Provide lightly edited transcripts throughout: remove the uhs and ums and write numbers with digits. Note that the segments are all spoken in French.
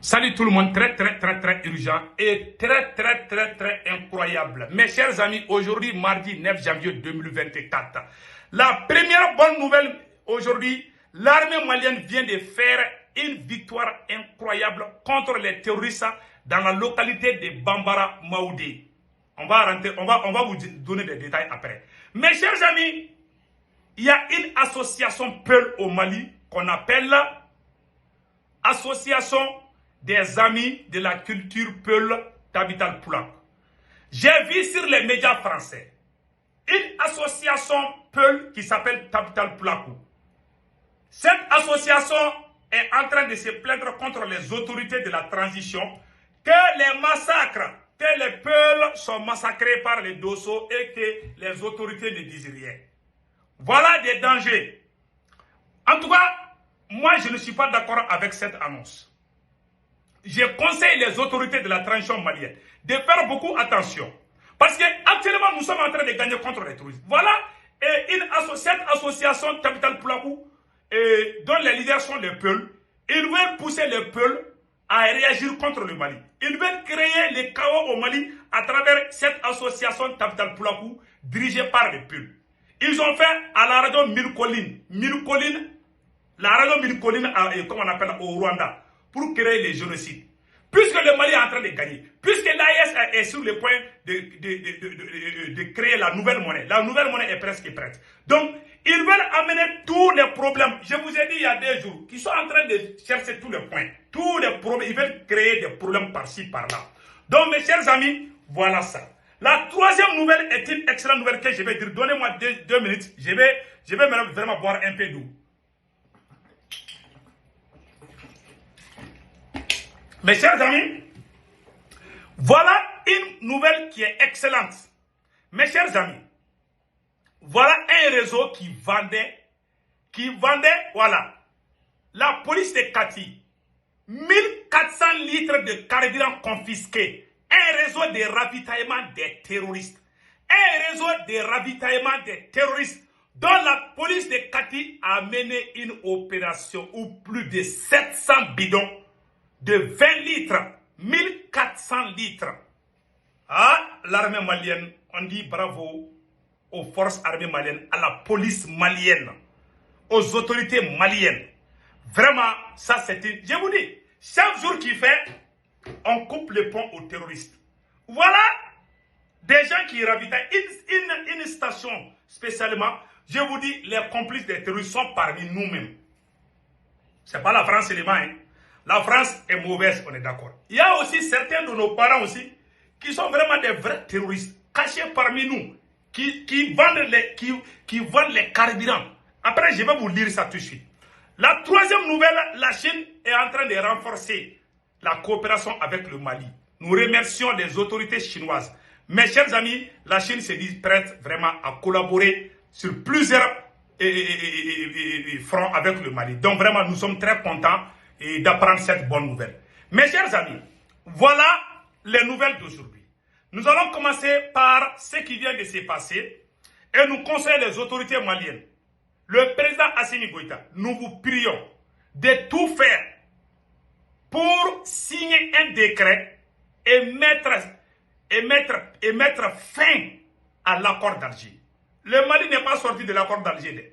Salut tout le monde, très urgent et très incroyable. Mes chers amis, aujourd'hui, mardi 9 janvier 2024, la première bonne nouvelle aujourd'hui, l'armée malienne vient de faire une victoire incroyable contre les terroristes dans la localité de Bambara Maoudé. On va vous donner des détails après. Mes chers amis, il y a une association Peul au Mali qu'on appelle Association des amis de la culture Peul d'Habital Poulak. J'ai vu sur les médias français une association Peul qui s'appelle Tabital Poulakou. Cette association est en train de se plaindre contre les autorités de la transition que les massacres, que les Peuls sont massacrés par les Dosso et que les autorités ne disent rien. Voilà des dangers. En tout cas, moi je ne suis pas d'accord avec cette annonce. Je conseille les autorités de la transition malienne de faire beaucoup attention. Parce qu'actuellement, nous sommes en train de gagner contre les terroristes. Voilà cette association Tabital Poulakou, dont les leaders sont les Peuls. Ils veulent pousser les Peuls à réagir contre le Mali. Ils veulent créer le chaos au Mali à travers cette association Tabital Poulakou dirigée par les Peuls. Ils ont fait à la radio Mille-Collines, la radio Mille-Collines, comme on appelle au Rwanda, pour créer les génocides. Puisque le Mali est en train de gagner, puisque l'AES est sur le point de créer la nouvelle monnaie est presque prête. Donc, ils veulent amener tous les problèmes. Je vous ai dit il y a 2 jours, qu'ils sont en train de chercher tous les points. Tous les problèmes, ils veulent créer des problèmes par-ci, par-là. Donc, mes chers amis, voilà ça. La troisième nouvelle est une excellente nouvelle que je vais dire. Donnez-moi 2 minutes. Je vais vraiment boire un peu d'eau. Mes chers amis, voilà une nouvelle qui est excellente. Mes chers amis, voilà un réseau qui vendait, voilà, la police de Kati, 1400 litres de carburant confisqués, un réseau de ravitaillement des terroristes, dont la police de Kati a mené une opération où plus de 700 bidons de 20 litres, 1400 litres. Ah, l'armée malienne, on dit bravo aux forces armées maliennes, à la police malienne, aux autorités maliennes. Vraiment, ça c'est une... Je vous dis, chaque jour qu'il fait, on coupe les ponts aux terroristes. Voilà des gens qui ravitaillent une station spécialement. Je vous dis, les complices des terroristes sont parmi nous-mêmes. C'est pas la France seulement, hein. La France est mauvaise, on est d'accord. Il y a aussi certains de nos parents aussi qui sont vraiment des vrais terroristes, cachés parmi nous, qui vendent les carburants. Après, je vais vous lire ça tout de suite. La troisième nouvelle, la Chine est en train de renforcer la coopération avec le Mali. Nous remercions les autorités chinoises. Mes chers amis, la Chine se dit prête vraiment à collaborer sur plusieurs fronts avec le Mali. Donc vraiment, nous sommes très contents d'apprendre cette bonne nouvelle. Mes chers amis, voilà les nouvelles d'aujourd'hui. Nous allons commencer par ce qui vient de se passer et nous conseillons les autorités maliennes. Le président Assimi Goïta, nous vous prions de tout faire pour signer un décret et mettre fin à l'accord d'Alger. Le Mali n'est pas sorti de l'accord d'Alger.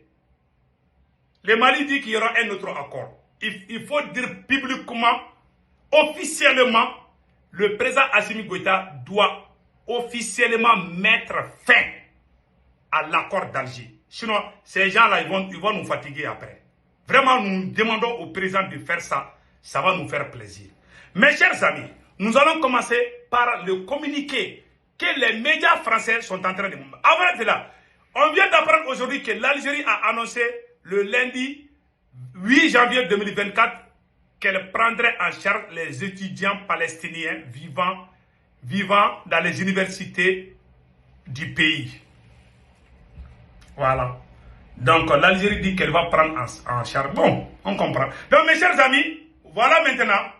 Le Mali dit qu'il y aura un autre accord. Il faut dire publiquement, officiellement, le président Assimi Goïta doit officiellement mettre fin à l'accord d'Alger. Sinon, ces gens-là, ils vont nous fatiguer après. Vraiment, nous demandons au président de faire ça. Ça va nous faire plaisir. Mes chers amis, nous allons commencer par le communiqué que les médias français sont en train de... Avant cela, on vient d'apprendre aujourd'hui que l'Algérie a annoncé le lundi 8 janvier 2024 qu'elle prendrait en charge les étudiants palestiniens vivant dans les universités du pays. Voilà. Donc l'Algérie dit qu'elle va prendre en charge. Bon, on comprend. Donc mes chers amis, voilà maintenant,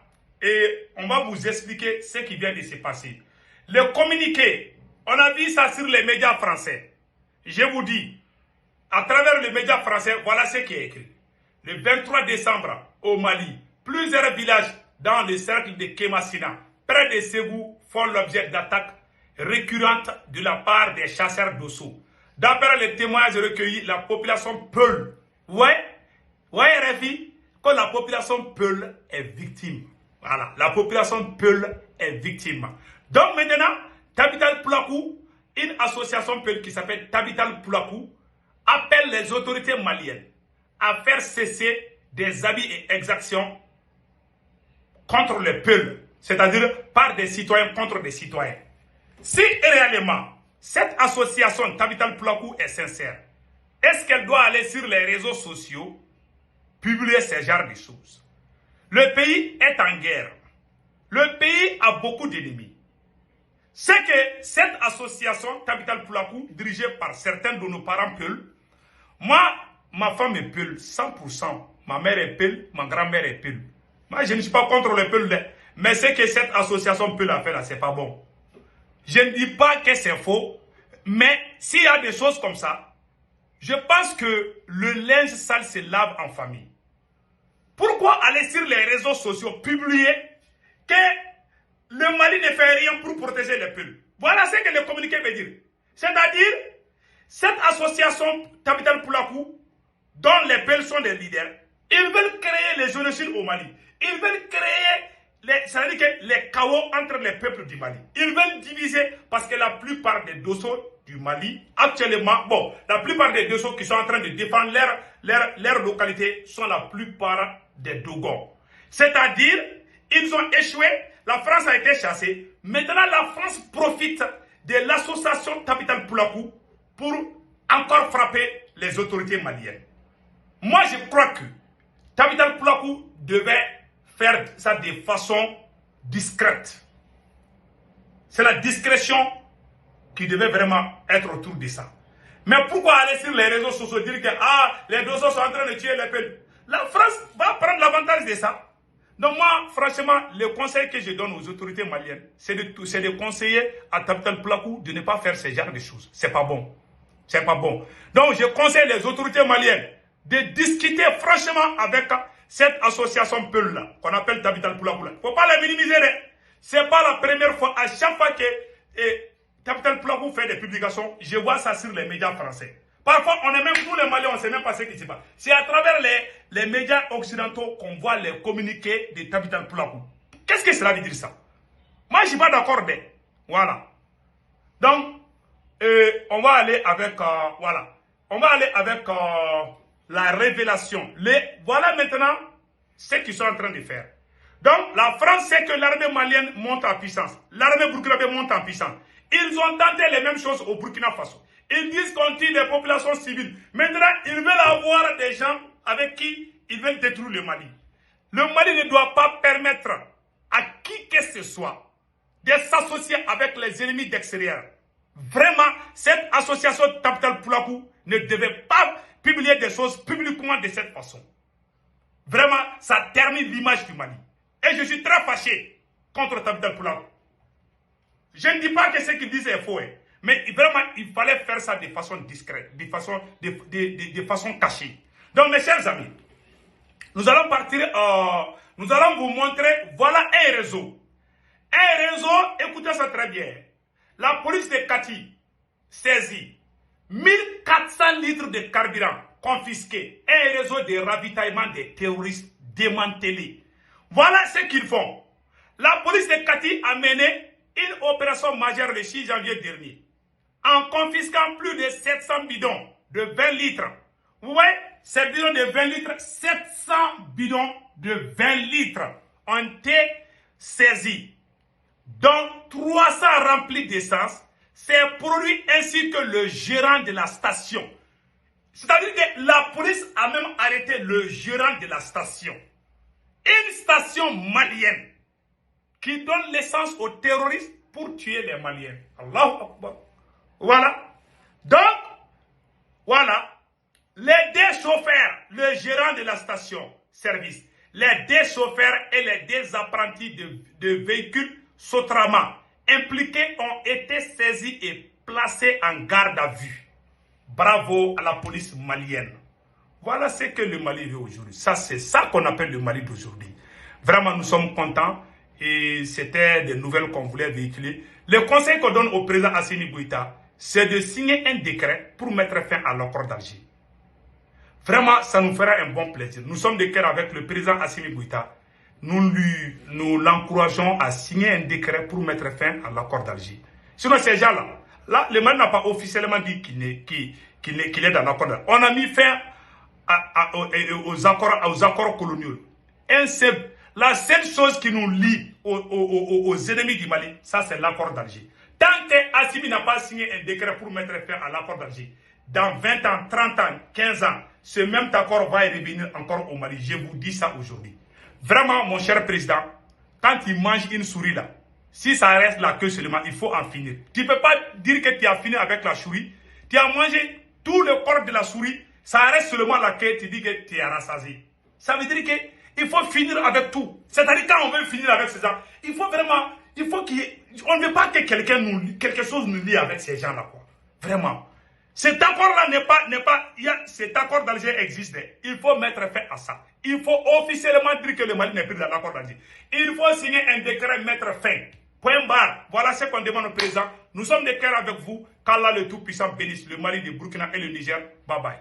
et on va vous expliquer ce qui vient de se passer. Le communiqué, on a vu ça sur les médias français. Je vous dis, à travers les médias français, voilà ce qui est écrit. Le 23 décembre, au Mali, plusieurs villages dans le cercle de Kemasina, près de Ségou, font l'objet d'attaques récurrentes de la part des chasseurs d'osso. D'après les témoignages recueillis, la population Peul, Rafi, quand la population Peul est victime. Voilà, la population Peul est victime. Donc maintenant, Tabital Pulaku, une association Peul qui s'appelle Tabital Pulaku, appelle les autorités maliennes à faire cesser des abus et exactions contre les Peuls, c'est-à-dire par des citoyens contre des citoyens. Si réellement cette association Tabital Pulaku est sincère, est-ce qu'elle doit aller sur les réseaux sociaux publier ce genre de choses? Le pays est en guerre. Le pays a beaucoup d'ennemis. C'est que cette association Tabital Pulaku, dirigée par certains de nos parents Peul, moi, ma femme est Peul, 100%. Ma mère est Peul, ma grand-mère est Peul. Moi, je ne suis pas contre les Peul, mais c'est que cette association Peul a fait là, c'est pas bon. Je ne dis pas que c'est faux, mais s'il y a des choses comme ça, je pense que le linge sale se lave en famille. Pourquoi aller sur les réseaux sociaux publier que le Mali ne fait rien pour protéger les Peuls? Voilà ce que le communiqué veut dire. C'est-à-dire, cette association Tabital Pulaku, dont les Peuls sont des leaders, ils veulent créer les génocides au Mali. Ils veulent créer c'est-à-dire que les chaos entre les peuples du Mali. Ils veulent diviser parce que la plupart des dossaux du Mali, actuellement, la plupart des dossaux qui sont en train de défendre leur localité sont la plupart des Dogons. C'est-à-dire, ils ont échoué, la France a été chassée. Maintenant, la France profite de l'association Tabital Pulaku pour encore frapper les autorités maliennes. Moi, je crois que Tabital Pulaku devait faire ça de façon discrète. C'est la discrétion qui devait vraiment être autour de ça. Mais pourquoi aller sur les réseaux sociaux dire que les dossiers sont en train de tuer les peuples? La France va prendre l'avantage de ça. Donc moi, franchement, le conseil que je donne aux autorités maliennes, c'est de conseiller à Tabital Pulaku de ne pas faire ce genre de choses. C'est pas bon. C'est pas bon. Donc je conseille les autorités maliennes de discuter franchement avec cette association Peul-là, qu'on appelle Tabital Pulaku. Il ne faut pas la minimiser. Ce n'est pas la première fois. À chaque fois que Tabital Pulaku fait des publications, je vois ça sur les médias français. Parfois, on est même, nous les Maliens, on ne sait même pas ce qui se passe. C'est à travers les médias occidentaux qu'on voit les communiqués de Tabital Pulaku. Qu'est-ce que cela veut dire ça? Moi, je ne suis pas d'accord. Voilà. Donc, on va aller avec, On va aller avec la révélation. Voilà maintenant ce qu'ils sont en train de faire. Donc, la France sait que l'armée malienne monte en puissance. L'armée burkinabé monte en puissance. Ils ont tenté les mêmes choses au Burkina Faso. Ils disent qu'on tue les populations civiles. Maintenant, ils veulent avoir des gens avec qui ils veulent détruire le Mali. Le Mali ne doit pas permettre à qui que ce soit de s'associer avec les ennemis d'extérieur. Vraiment, cette association Tabital Pulaku ne devait pas publier des choses publiquement de cette façon. Vraiment, ça ternit l'image du Mali. Et je suis très fâché contre Tabital Pulaku. Je ne dis pas que ce qu'il dit est faux, mais vraiment, il fallait faire ça de façon discrète, de façon cachée. Donc, mes chers amis, nous allons partir, nous allons vous montrer, voilà un réseau. Un réseau, écoutez ça très bien. La police de Kati saisit 1400 litres de carburant confisqués. Un réseau de ravitaillement des terroristes démantelé. Voilà ce qu'ils font. La police de Kati a mené une opération majeure le 6 janvier dernier en confisquant plus de 700 bidons de 20 litres. Vous voyez, ces bidons de 20 litres, 700 bidons de 20 litres ont été saisis. Donc, 300 remplis d'essence, c'est produit ainsi que le gérant de la station. C'est-à-dire que la police a même arrêté le gérant de la station. Une station malienne qui donne l'essence aux terroristes pour tuer les Maliens. Allahu Akbar. Voilà. Donc, voilà. Les deux chauffeurs, le gérant de la station service, les deux chauffeurs et les deux apprentis de véhicules Sotrama impliqués ont été saisis et placés en garde à vue. Bravo à la police malienne. Voilà ce que le Mali veut aujourd'hui. Ça, c'est ça qu'on appelle le Mali d'aujourd'hui. Vraiment, nous sommes contents et c'était des nouvelles qu'on voulait véhiculer. Le conseil qu'on donne au président Assimi Goïta, c'est de signer un décret pour mettre fin à l'accord d'Alger. Vraiment, ça nous fera un bon plaisir. Nous sommes de cœur avec le président Assimi Goïta. Nous l'encourageons à signer un décret pour mettre fin à l'accord d'Alger. Sinon, ces gens-là, là, le Mali n'a pas officiellement dit qu'il est dans l'accord d'Alger. On a mis fin aux accords coloniaux. La seule chose qui nous lie aux ennemis du Mali, ça c'est l'accord d'Alger. Tant qu'Assimi n'a pas signé un décret pour mettre fin à l'accord d'Alger, dans 20 ans, 30 ans, 15 ans, ce même accord va revenir encore au Mali. Je vous dis ça aujourd'hui. Vraiment, mon cher président, quand il mange une souris là, si ça reste la queue seulement, il faut en finir. Tu ne peux pas dire que tu as fini avec la souris. Tu as mangé tout le corps de la souris, ça reste seulement la queue, tu dis que tu es rassasié. Ça veut dire qu'il faut finir avec tout. C'est-à-dire quand on veut finir avec ces gens, il faut vraiment, on ne veut pas que quelque chose nous lie avec ces gens-là, quoi. Vraiment. Cet accord-là cet accord d'Alger existe. Il faut mettre fin à ça. Il faut officiellement dire que le Mali n'est plus dans l'accord d'Alger. Il faut signer un décret, mettre fin. Point barre. Voilà ce qu'on demande au président. Nous sommes de cœur avec vous. Qu'Allah le Tout-Puissant bénisse le Mali, le Burkina et le Niger. Bye bye.